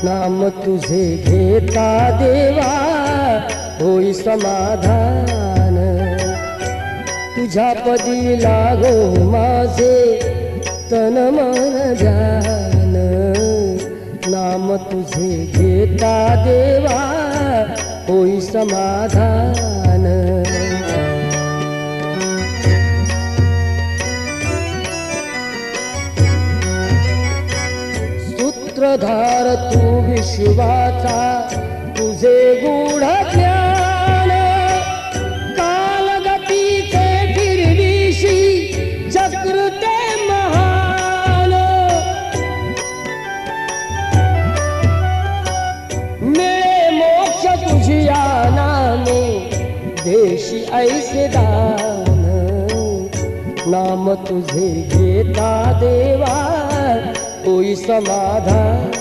नाम तुझे घेता देवा होई समाधान, तुझ्या पदी लागो माझे तन मन जान। नाम तुझे घेता देवा होई समाधान। सूत्रधार तू विश्वाचा तुझे गूढ ज्ञान, कालगतीचे फिरविशी चक्र ते महान। मिळे मोक्ष तुझिया नामे देशी ऐसे दान। नाम तुझे घेता देवा होई समाधान।